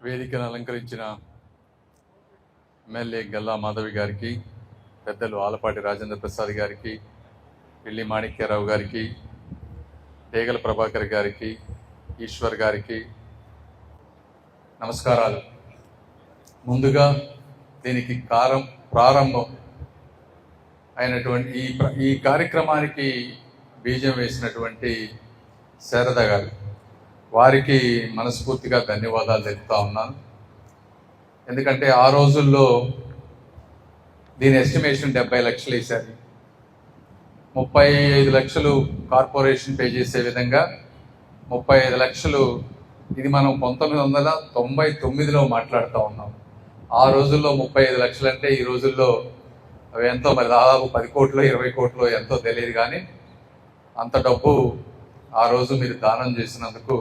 వేదికను అలంకరించిన ఎమ్మెల్యే గల్లా మాధవి గారికి, పెద్దలు ఆలపాటి రాజేంద్ర ప్రసాద్ గారికి, పిల్లి మాణిక్యరావు గారికి, తేగల ప్రభాకర్ గారికి, ఈశ్వర్ గారికి నమస్కారాలు. ముందుగా దీనికి ప్రారంభం అయినటువంటి ఈ కార్యక్రమానికి బీజం వేసినటువంటి శారద గారు, వారికి మనస్ఫూర్తిగా ధన్యవాదాలు తెలుపుతా ఉన్నాను. ఎందుకంటే ఆ రోజుల్లో దీని ఎస్టిమేషన్ 70 లక్షలు వేశారు. 35 లక్షలు కార్పొరేషన్ పే చేసే విధంగా 35 లక్షలు. ఇది మనం 1999లో మాట్లాడుతూ ఉన్నాం. ఆ రోజుల్లో 35 లక్షలు అంటే ఈ రోజుల్లో అవి ఎంతో, మరి దాదాపు 10 కోట్లు 20 కోట్లు ఎంతో తెలియదు, కానీ అంత డబ్బు ఆ రోజు మీరు దానం చేసినందుకు,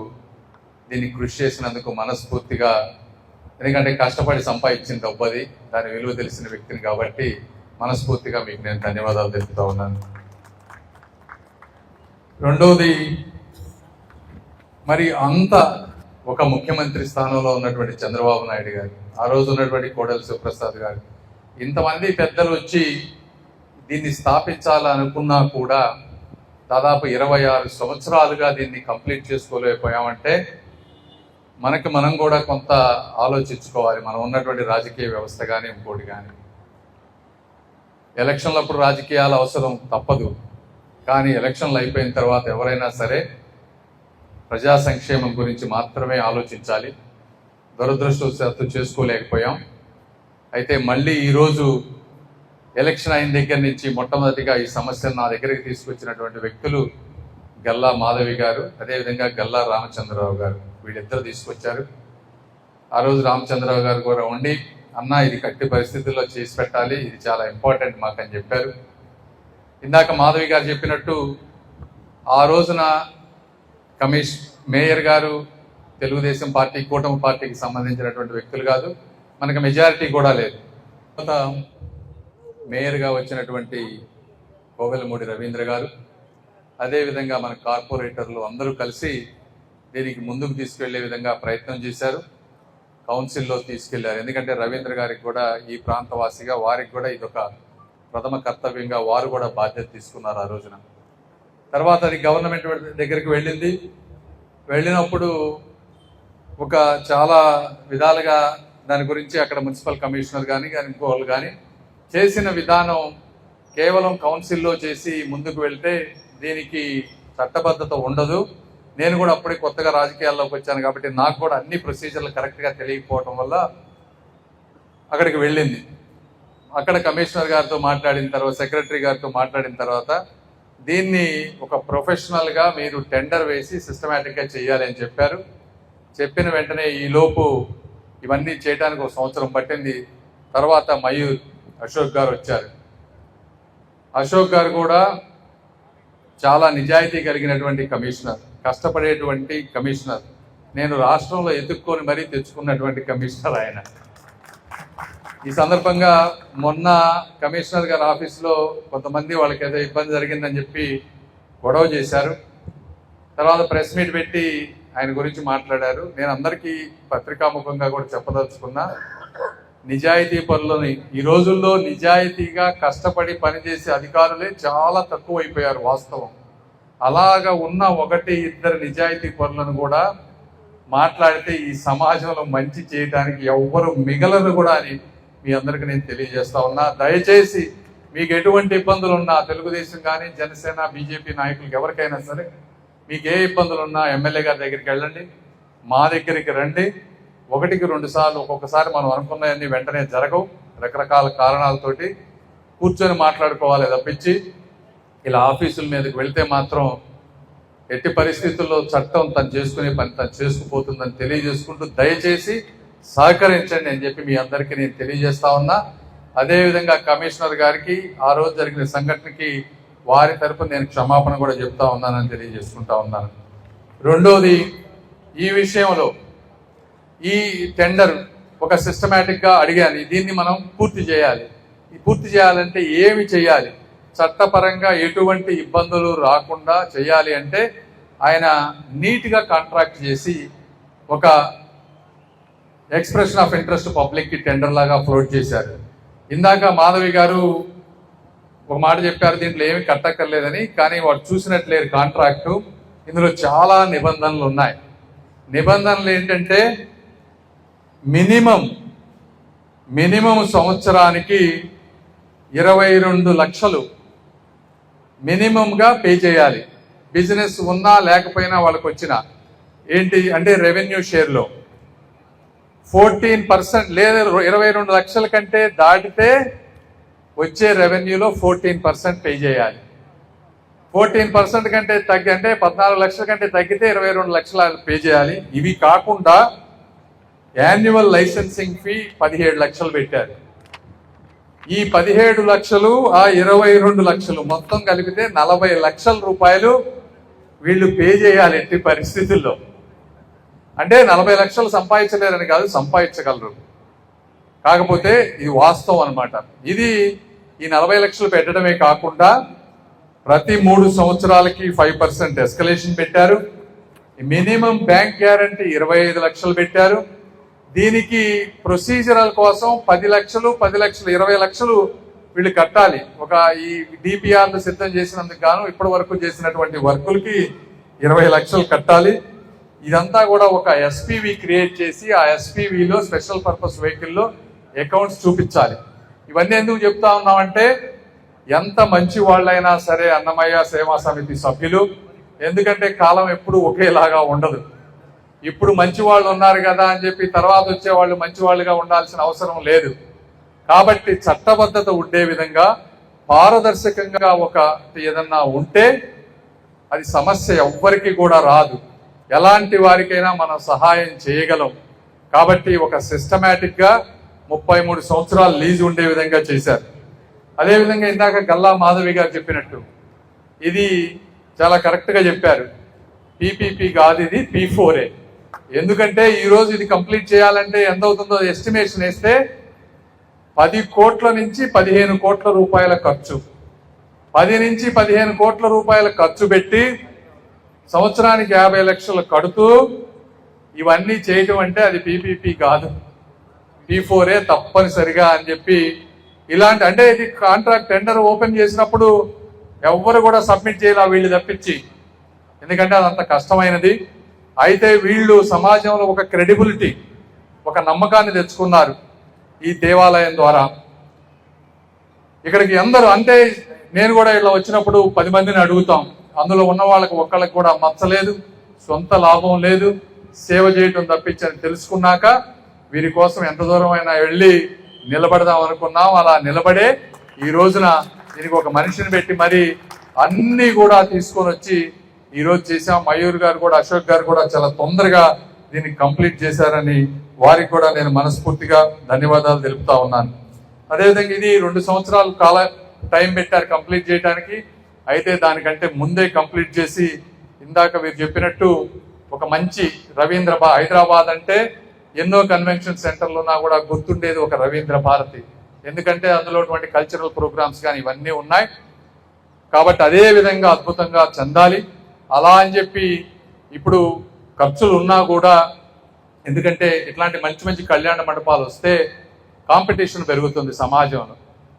దీన్ని కృషి చేసినందుకు మనస్ఫూర్తిగా, ఎందుకంటే కష్టపడి సంపాదించిన డబ్బు అది, దాని విలువ తెలిసిన వ్యక్తిని కాబట్టి మనస్ఫూర్తిగా మీకు నేను ధన్యవాదాలు తెలుపుతా ఉన్నాను. రెండవది, మరి అంత ఒక ముఖ్యమంత్రి స్థానంలో ఉన్నటువంటి చంద్రబాబు నాయుడు గారు, ఆ రోజు ఉన్నటువంటి కోడెల శివప్రసాద్ గారు, ఇంతమంది పెద్దలు వచ్చి దీన్ని స్థాపించాలనుకున్నా కూడా దాదాపు 26 సంవత్సరాలుగా దీన్ని కంప్లీట్ చేసుకోలేకపోయామంటే మనం కూడా కొంత ఆలోచించుకోవాలి. మనం ఉన్నటువంటి రాజకీయ వ్యవస్థ కానీ ఇంకోటి కానీ. ఎలక్షన్లప్పుడు రాజకీయాలు అవసరం తప్పదు, కానీ ఎలక్షన్లు అయిపోయిన తర్వాత ఎవరైనా సరే ప్రజా సంక్షేమం గురించి మాత్రమే ఆలోచించాలి. దురదృష్టవశాత్తు చేసుకోలేకపోయాం. అయితే మళ్ళీ ఈరోజు ఎలక్షన్ అయిన దగ్గర నుంచి మొట్టమొదటిగా ఈ సమస్యను నా దగ్గరికి తీసుకొచ్చినటువంటి వ్యక్తులు గల్లా మాధవి గారు, అదేవిధంగా గల్లా రామచంద్రరావు గారు, వీళ్ళిద్దరు తీసుకొచ్చారు. ఆ రోజు రామచంద్రరావు గారు కూడా ఉండి, అన్న ఇది కట్టి పరిస్థితుల్లో చేసి పెట్టాలి, ఇది చాలా ఇంపార్టెంట్ మాకని చెప్పారు. ఇందాక మాధవి గారు చెప్పినట్టు ఆ రోజున మేయర్ గారు తెలుగుదేశం పార్టీ, కూటమి పార్టీకి సంబంధించినటువంటి వ్యక్తులు కాదు, మనకు మెజారిటీ కూడా లేదు. తర్వాత మేయర్గా వచ్చినటువంటి కోవెలమూడి రవీంద్ర గారు, అదేవిధంగా మన కార్పొరేటర్లు అందరూ కలిసి దీనికి ముందుకు తీసుకెళ్లే విధంగా ప్రయత్నం చేశారు. కౌన్సిల్లో తీసుకెళ్లారు. ఎందుకంటే రవీంద్ర గారికి కూడా, ఈ ప్రాంతవాసిగా వారికి కూడా ఇదొక ప్రథమ కర్తవ్యంగా వారు కూడా బాధ్యత తీసుకున్నారు ఆ రోజున. తర్వాత అది గవర్నమెంట్ దగ్గరికి వెళ్ళినప్పుడు ఒక చాలా విధాలుగా దాని గురించి అక్కడ మున్సిపల్ కమిషనర్ కానీ ఇంకోళ్ళు కానీ చేసిన విధానం కేవలం కౌన్సిల్లో చేసి ముందుకు వెళ్తే దీనికి చట్టబద్ధత ఉండదు. నేను కూడా అప్పుడే కొత్తగా రాజకీయాల్లోకి వచ్చాను కాబట్టి నాకు కూడా అన్ని ప్రొసీజర్లు కరెక్ట్గా తెలియకపోవటం వల్ల అక్కడికి వెళ్ళింది. అక్కడ కమిషనర్ గారితో మాట్లాడిన తర్వాత, సెక్రటరీ గారితో మాట్లాడిన తర్వాత, దీన్ని ఒక ప్రొఫెషనల్గా మీరు టెండర్ వేసి సిస్టమేటిక్గా చేయాలి అని చెప్పారు. చెప్పిన వెంటనే ఈలోపు ఇవన్నీ చేయడానికి 1 సంవత్సరం పట్టింది. తర్వాత మయూర్ అశోక్ గారు వచ్చారు. అశోక్ గారు కూడా చాలా నిజాయితీ కలిగినటువంటి కమిషనర్, కష్టపడేటువంటి కమిషనర్. నేను రాష్ట్రంలో ఎత్తుక్కొని మరీ తెచ్చుకున్నటువంటి కమిషనర్ ఆయన. ఈ సందర్భంగా మొన్న కమిషనర్ గారి ఆఫీస్లో కొంతమంది వాళ్ళకి ఏదో ఇబ్బంది జరిగిందని చెప్పి గొడవ చేశారు. తర్వాత ప్రెస్ మీట్ పెట్టి ఆయన గురించి మాట్లాడారు. నేను అందరికీ పత్రికాముఖంగా కూడా చెప్పదలుచుకున్నా, నిజాయితీ పనులని ఈ రోజుల్లో నిజాయితీగా కష్టపడి పనిచేసే అధికారులే చాలా తక్కువైపోయారు వాస్తవం. అలాగా ఉన్న 1-2 నిజాయితీ పనులను కూడా మాట్లాడితే ఈ సమాజంలో మంచి చేయడానికి ఎవ్వరు మిగలరు కూడా అని మీ అందరికీ నేను తెలియజేస్తా ఉన్నా. దయచేసి మీకు ఎటువంటి ఇబ్బందులు ఉన్నా, తెలుగుదేశం కానీ జనసేన బీజేపీ నాయకులకు ఎవరికైనా సరే మీకు ఏ ఇబ్బందులు ఉన్నా ఎమ్మెల్యే గారి దగ్గరికి వెళ్ళండి, మా దగ్గరికి రండి. 1-2 సార్లు, ఒక్కొక్కసారి మనం అనుకున్నవన్నీ వెంటనే జరగవు, రకరకాల కారణాలతోటి కూర్చొని మాట్లాడుకోవాలి తప్పించి ఇలా ఆఫీసుల మీదకి వెళ్తే మాత్రం ఎట్టి పరిస్థితుల్లో చట్టం తను చేసుకునే పని తను చేసుకుపోతుందని తెలియజేసుకుంటూ దయచేసి సహకరించండి అని చెప్పి మీ అందరికీ నేను తెలియజేస్తా ఉన్నా. అదేవిధంగా కమిషనర్ గారికి ఆ రోజు జరిగిన సంఘటనకి వారి తరపున నేను క్షమాపణ కూడా చెప్తా ఉన్నానని తెలియజేసుకుంటా ఉన్నాను. రెండోది, ఈ విషయంలో ఈ టెండర్ ఒక సిస్టమేటిక్గా అడిగాను, దీన్ని మనం పూర్తి చేయాలి. పూర్తి చేయాలంటే ఏమి చేయాలి, చట్టపరంగా ఎటువంటి ఇబ్బందులు రాకుండా చేయాలి అంటే ఆయన నీట్గా కాంట్రాక్ట్ చేసి ఒక ఎక్స్ప్రెషన్ ఆఫ్ ఇంట్రెస్ట్ పబ్లిక్కి టెండర్ లాగా ఫ్లోట్ చేశారు. ఇందాక మాధవి గారు ఒక మాట చెప్పారు, దీంట్లో ఏమి కట్టక్కర్లేదని. కానీ వాడు చూసినట్లేరు కాంట్రాక్టు. ఇందులో చాలా నిబంధనలు ఉన్నాయి. నిబంధనలు ఏంటంటే మినిమం సంవత్సరానికి 22 లక్షలు మినిమంగా పే చేయాలి. బిజినెస్ ఉన్నా లేకపోయినా వాళ్ళకి వచ్చిన ఏంటి అంటే రెవెన్యూ షేర్లో 14% లేదా 22 లక్షల కంటే దాటితే వచ్చే రెవెన్యూలో 14% పే చేయాలి. 14% కంటే తగ్గి అంటే 14 లక్షల కంటే తగ్గితే 22 లక్షలు పే చేయాలి. ఇవి కాకుండా యాన్యువల్ లైసెన్సింగ్ ఫీ 17 లక్షలు పెట్టారు. ఈ 17 లక్షలు ఆ 22 లక్షలు మొత్తం కలిపితే 40 లక్షల రూపాయలు వీళ్ళు పే చేయాలి ఎట్టి పరిస్థితుల్లో. అంటే 40 లక్షలు సంపాదించలేరని కాదు, సంపాదించగలరు. కాకపోతే ఇది వాస్తవం అన్నమాట. ఇది ఈ 40 లక్షలు పెట్టడమే కాకుండా ప్రతి 3 సంవత్సరాలకి 5% ఎస్కలేషన్ పెట్టారు. మినిమం బ్యాంక్ గ్యారంటీ 25 లక్షలు పెట్టారు. దీనికి ప్రొసీజరల్ కోసం 10 లక్షలు 20 లక్షలు వీళ్ళు కట్టాలి. ఒక ఈ డిపిఆర్లు సిద్ధం చేసినందుకు గాను ఇప్పటి వరకు చేసినటువంటి వర్కులకి 20 లక్షలు కట్టాలి. ఇదంతా కూడా ఒక ఎస్పీవి క్రియేట్ చేసి ఆ ఎస్పీవిలో స్పెషల్ పర్పస్ వెహికల్లో అకౌంట్స్ చూపించాలి. ఇవన్నీ ఎందుకు చెప్తా ఉన్నామంటే ఎంత మంచి వాళ్ళైనా సరే అన్నమయ్య సేవా సమితి సభ్యులు, ఎందుకంటే కాలం ఎప్పుడు ఒకేలాగా ఉండదు. ఇప్పుడు మంచి వాళ్ళు ఉన్నారు కదా అని చెప్పి తర్వాత వచ్చే వాళ్ళు మంచి వాళ్ళుగా ఉండాల్సిన అవసరం లేదు. కాబట్టి చట్టబద్ధత ఉండే విధంగా పారదర్శకంగా ఒక ఏదన్నా ఉంటే అది సమస్య ఎవ్వరికి కూడా రాదు. ఎలాంటి వారికైనా మనం సహాయం చేయగలం. కాబట్టి ఒక సిస్టమేటిక్గా 33 సంవత్సరాలు లీజు ఉండే విధంగా చేశారు. అదేవిధంగా ఇందాక గల్లా మాధవి గారు చెప్పినట్టు ఇది చాలా కరెక్ట్గా చెప్పారు. పీపీపీ కాదు, ఇది P4A. ఎందుకంటే ఈరోజు ఇది కంప్లీట్ చేయాలంటే ఎంత అవుతుందో ఎస్టిమేషన్ వేస్తే 10 కోట్ల నుంచి 15 కోట్ల రూపాయల ఖర్చు. 10 నుంచి 15 కోట్ల రూపాయల ఖర్చు పెట్టి సంవత్సరానికి 50 లక్షలు కడుతూ ఇవన్నీ చేయటం అంటే అది పీపీపీ కాదు, P4A తప్పనిసరిగా అని చెప్పి ఇలాంటి అంటే ఇది కాంట్రాక్ట్ టెండర్ ఓపెన్ చేసినప్పుడు ఎవ్వరు కూడా సబ్మిట్ చేయాలి వీళ్ళు తప్పించి, ఎందుకంటే అదంత కష్టమైనది. అయితే వీళ్ళు సమాజంలో ఒక క్రెడిబిలిటీ, ఒక నమ్మకాన్ని తెచ్చుకున్నారు ఈ దేవాలయం ద్వారా. ఇక్కడికి అందరూ అంటే నేను కూడా ఇలా వచ్చినప్పుడు 10 మందిని అడుగుతాం. అందులో ఉన్న వాళ్ళకి ఒక్కళ్ళకి కూడా మచ్చలేదు, సొంత లాభం లేదు, సేవ చేయటం తప్పించని తెలుసుకున్నాక వీరి కోసం ఎంత దూరం అయినా వెళ్ళి నిలబడదాం అనుకున్నాం. అలా నిలబడే ఈ రోజున దీనికి ఒక మనిషిని పెట్టి మరి అన్నీ కూడా తీసుకొని వచ్చి ఈరోజు చేసాం. మయూర్ గారు కూడా, అశోక్ గారు కూడా చాలా తొందరగా దీన్ని కంప్లీట్ చేశారని వారికి కూడా నేను మనస్ఫూర్తిగా ధన్యవాదాలు తెలుపుతా ఉన్నాను. అదేవిధంగా ఇది 2 సంవత్సరాలు టైం పెట్టారు కంప్లీట్ చేయడానికి. అయితే దానికంటే ముందే కంప్లీట్ చేసి ఇందాక మీరు చెప్పినట్టు ఒక మంచి రవీంద్ర హైదరాబాద్ అంటే ఎన్నో కన్వెన్షన్ సెంటర్లు ఉన్నా కూడా గుర్తుండేది ఒక రవీంద్ర భారతి. ఎందుకంటే అందులో కల్చరల్ ప్రోగ్రామ్స్ కానీ ఇవన్నీ ఉన్నాయి. కాబట్టి అదే విధంగా అద్భుతంగా చెందాలి. అలా అని చెప్పి ఇప్పుడు ఖర్చులు ఉన్నా కూడా, ఎందుకంటే ఇట్లాంటి మంచి మంచి కళ్యాణ మండపాలు వస్తే కాంపిటీషన్ పెరుగుతుంది సమాజంలో.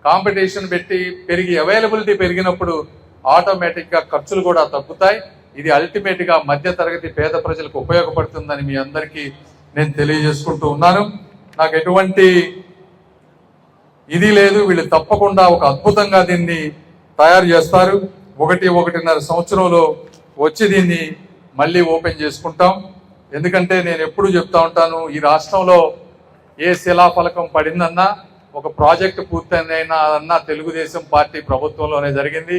కాంపిటీషన్ పెరిగి అవైలబిలిటీ పెరిగినప్పుడు ఆటోమేటిక్గా ఖర్చులు కూడా తగ్గుతాయి. ఇది అల్టిమేట్గా మధ్యతరగతి పేద ప్రజలకు ఉపయోగపడుతుందని మీ అందరికీ నేను తెలియజేసుకుంటూ ఉన్నాను. నాకు ఎటువంటి ఇది లేదు, వీళ్ళు తప్పకుండా ఒక అద్భుతంగా దీన్ని తయారు చేస్తారు. 1-1.5 సంవత్సరంలో వచ్చి దీన్ని మళ్ళీ ఓపెన్ చేసుకుంటాం. ఎందుకంటే నేను ఎప్పుడు చెప్తా ఉంటాను, ఈ రాష్ట్రంలో ఏ శిలాఫలకం పడిందన్నా, ఒక ప్రాజెక్టు పూర్తయిందన్నా తెలుగుదేశం పార్టీ ప్రభుత్వంలోనే జరిగింది.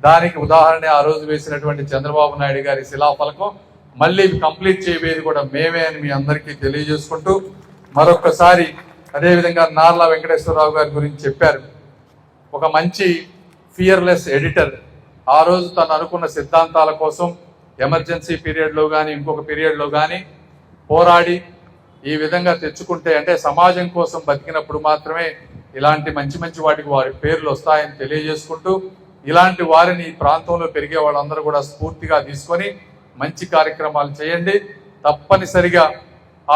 దానికి ఉదాహరణ ఆ రోజు వేసినటువంటి చంద్రబాబు నాయుడు గారి శిలాఫలకం. మళ్ళీ కంప్లీట్ చేయబోయేది కూడా మేమే అని మీ అందరికీ తెలియజేసుకుంటూ మరొకసారి అదేవిధంగా నార్ల వెంకటేశ్వరరావు గారి గురించి చెప్పారు. ఒక మంచి ఫియర్లెస్ ఎడిటర్. ఆ రోజు తను అనుకున్న సిద్ధాంతాల కోసం ఎమర్జెన్సీ పీరియడ్లో కానీ ఇంకొక పీరియడ్లో కానీ పోరాడి ఈ విధంగా తెచ్చుకుంటే, అంటే సమాజం కోసం బతికినప్పుడు మాత్రమే ఇలాంటి మంచి మంచి వాటికి వారి పేర్లు వస్తాయని తెలియజేసుకుంటూ, ఇలాంటి వారిని ఈ ప్రాంతంలో పెరిగే వాళ్ళందరూ కూడా స్ఫూర్తిగా తీసుకొని మంచి కార్యక్రమాలు చేయండి. తప్పనిసరిగా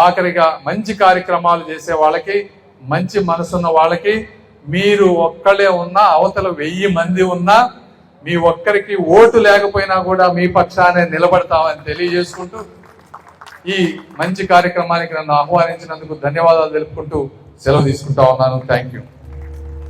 ఆఖరిగా మంచి కార్యక్రమాలు చేసే వాళ్ళకి, మంచి మనసున్న వాళ్ళకి, మీరు ఒక్కళ్ళే ఉన్నా అవతల 1000 మంది ఉన్నా మీ ఒక్కరికి ఓటు లేకపోయినా కూడా మీ పక్షానే నిలబడతామని తెలియజేసుకుంటూ ఈ మంచి కార్యక్రమానికి నన్ను ఆహ్వానించినందుకు ధన్యవాదాలు తెలుపుకుంటూ సెలవు తీసుకుంటా ఉన్నాను. Thank you.